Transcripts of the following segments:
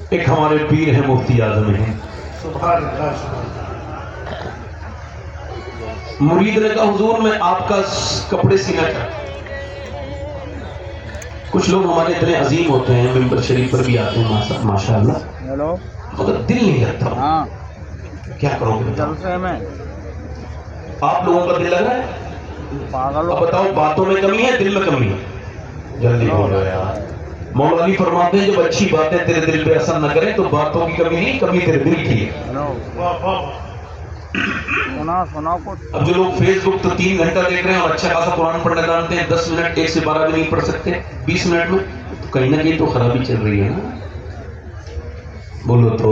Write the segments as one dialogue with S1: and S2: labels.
S1: ایک ہمارے پیر ہیں مفتی اعظم ہیں،
S2: سبحان اللہ
S1: مرید نے کہا حضور میں آپ کا کپڑے سینا چاہتا ہوں۔ کچھ لوگ ہمارے اتنے عظیم ہوتے ہیں ممبر شریف پر بھی آتے ہیں ماشاء اللہ، مگر دل نہیں لگتا۔ کیا کرو گے
S3: جلسے میں
S1: آپ لوگوں کا دل لگ رہا ہے؟
S3: پاگل
S1: اب بتاؤ باتوں میں کمی ہے دل میں کمی ہے؟ جلدی بولو یار۔ مولا علی فرماتے ہیں جب اچھی باتیں تیرے دل پہ اثر نہ کریں تو باتوں کی کمی نہیں، کمی تیرے دل کی ہے۔
S3: سنا کچھ
S1: اب جو لوگ فیس بک تو 3 گھنٹہ دیکھ رہے ہیں اور اچھا خاصا قرآن پڑھنا جانتے ہیں، 10 منٹ 1 سے 12 بھی نہیں پڑھ سکتے 20 منٹ میں، تو کہیں نہ کہیں تو خرابی چل رہی ہے نا۔ بولو تو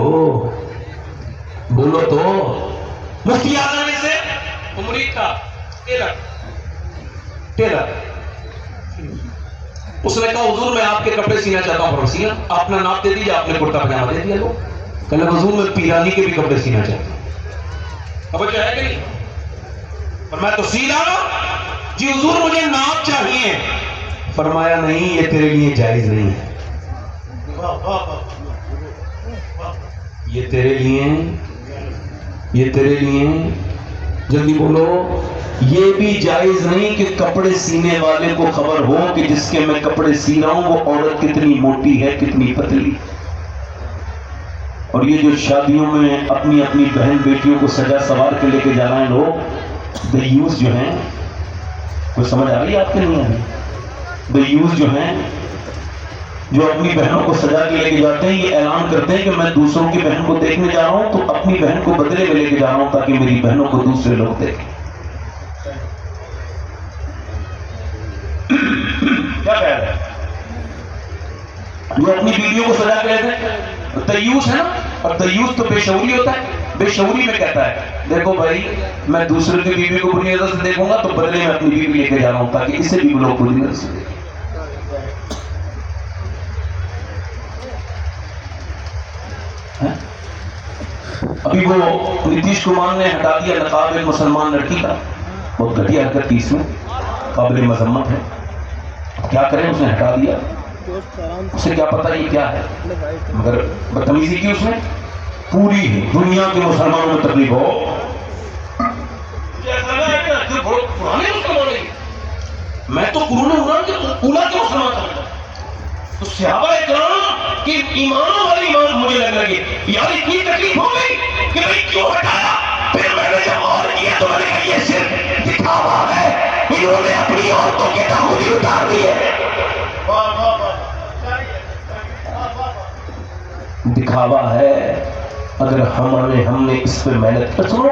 S1: مفتی اعظم سے مرید کا ٹیلر اس نے کہا حضور میں آپ کے کپڑے سینا چاہتا ہوں، سینا اپنا ناپ دے دیجیے، آپ نے کرتا پجامہ دے دیا لو۔ کہنے لگا حضور میں پیرانی کے بھی کپڑے سینا چاہتا ہوں۔ اب جو ہے کہ نہیں، پر میں تو سی رہا ہوں جی حضور مجھے ناپ چاہیے۔ فرمایا نہیں یہ تیرے لیے جائز نہیں ہے، یہ تیرے لیے جلدی بولو، یہ بھی جائز نہیں کہ کپڑے سینے والے کو خبر ہو کہ جس کے میں کپڑے سی رہا ہوں وہ عورت کتنی موٹی ہے کتنی پتلی۔ اور یہ جو شادیوں میں اپنی بہن بیٹیوں کو سجا سوار کے لے کے جا رہے ہیں لوگ، دیوس جو ہیں، کوئی سمجھ آ رہی ہے آپ کے نہیں آ رہی؟ دیوس جو ہیں جو اپنی بہنوں کو سجا کے لے کے جاتے ہیں، یہ اعلان کرتے ہیں کہ میں دوسروں کی بہن کو دیکھنے جا رہا ہوں تو اپنی بہن کو بدلے میں لے کے جا رہا ہوں تاکہ میری بہنوں کو دوسرے لوگ دیکھیں۔ کیا کہہ رہے ہیں؟ جو اپنی بیویوں کو سجا کے لیتے ہیں دیوس ہے نا، اور دیوس تو بے شعوری ہوتا ہے، بے شعوری میں کہتا ہے دیکھو بھائی میں دوسرے کی بیوی کو بری نظر سے دیکھوں گا تو بدلے میں اپنی بیوی لے کے جا رہا ہوں تاکہ اسے بھی لوگ بری نظر سے دیکھیں۔ ابھی وہ نتیش کمار نے ہٹا دیا نقاب ایک مسلمان لڑکی کا، بہت گھٹیا حرکت تھی اس میں، قابل مذمت ہے، کیا کریں اس نے ہٹا دیا، اسے کیا پتا یہ کیا ہے، مگر بدتمیزی کی اس نے پوری دنیا کے مسلمانوں میں تکلیف ہو۔ میں تو قرون عمران کے اولا کے مسلمان تھا، تو صحابہ اکرام کی ایمان والی ایمان مجھے لگنے لگی یار اتنی تکلیف ہو گئی کہ بھائی کیوں ہٹایا۔ پھر میں نے جب غور کیا تو میں نے کہا یہ صرف دکھاوا ہے، انہوں نے اپنی عورتوں کے دامن اتار دیے، دکھاوا ہے۔ اگر ہم نے اس پہ محنت کر، سنو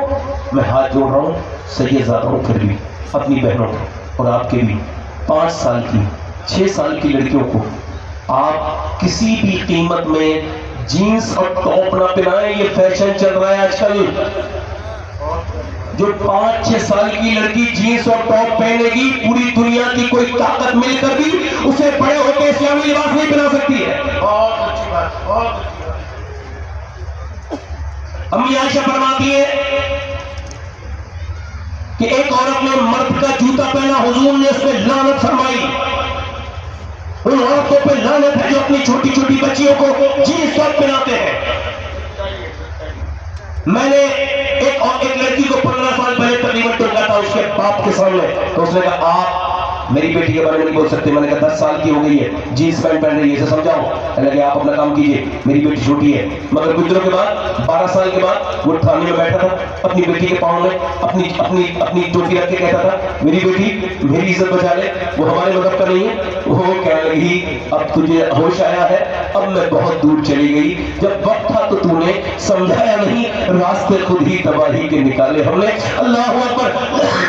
S1: میں ہاتھ جوڑ رہا ہوں سید زادوں پھر بھی اپنی بہنوں کو اور آپ کے بھی 5 سال کی 6 سال کی لڑکیوں کو آپ کسی بھی قیمت میں جینس اور ٹاپ نہ پہنائیں، یہ فیشن چل رہا ہے آج کل۔ جو 5-6 سال کی لڑکی جینس اور ٹاپ پہنے گی پوری دنیا کی کوئی طاقت مل کر بھی اسے بڑے ہو کے اسلامی لباس نہیں پہنا سکتی ہے۔
S2: بہت اچھی بات، بہت اچھی بات۔
S1: امی عائشہ فرماتی ہے کہ ایک عورت نے مرد کا جوتا پہنا، حضور نے اس پہ لعنت فرمائی۔ ان عورتوں پہ لعنت ہے جو اپنی چھوٹی چھوٹی بچیوں کو جینس ٹاپ پہناتے ہیں۔ میں نے ایک لڑکی کو 15 سال پہلے تقریباً ٹوکا تھا اس کے باپ کے سامنے، تو اس نے کہا آپ میری بیٹی کے بارے میں نہیں بول سکتے۔ میں نے کہا 10 سال کی ہو گئی ہے، جینس پینٹ پہن رہی ہے، اسے سمجھاؤ۔ کہنے لگے آپ اپنا کام کیجئے، میری بیٹی چھوٹی ہے۔ مگر کچھ دنوں کے بعد 12 سال کے بعد وہ تھانے میں بیٹھا تھا، اپنی بیٹی کے پاؤں میں اپنی ٹوپی رکھ کے کہتا تھا میری بیٹی میری عزت بچا لے، وہ ہمارے مذہب کا نہیں ہے۔ وہ کہنے لگی اب تجھے ہوش آیا ہے، اب میں بہت دور چلی گئی، جب وقت تھا تو تو نے سمجھایا نہیں، راستے خود ہی تباہی کے نکالے ہم نے۔ اللہ اکبر،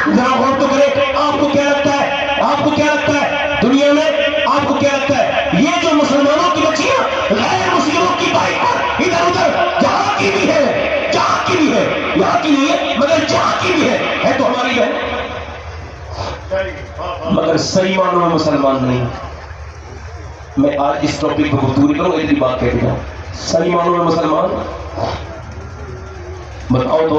S1: ذرا غور تو کرے، آپ کو کیا لگتا ہے، آپ کو کیا لگتا ہے دنیا میں، آپ کو کیا لگتا ہے یہ جو مسلمانوں کی بچیاں غیر مسلموں کی بائک پر ادھر ادھر جہاں کی بھی ہے، جہاں کی بھی ہے، یہاں کی نہیں ہے مگر جہاں کی بھی ہے تو ہماری ہے، مگر صحیح معنوں میں مسلمان نہیں۔ میں آج اس ٹاپک پر گفتگو کروں گا، اتنی بات کہہ دوں، صحیح معنوں میں مسلمان بتاؤ تو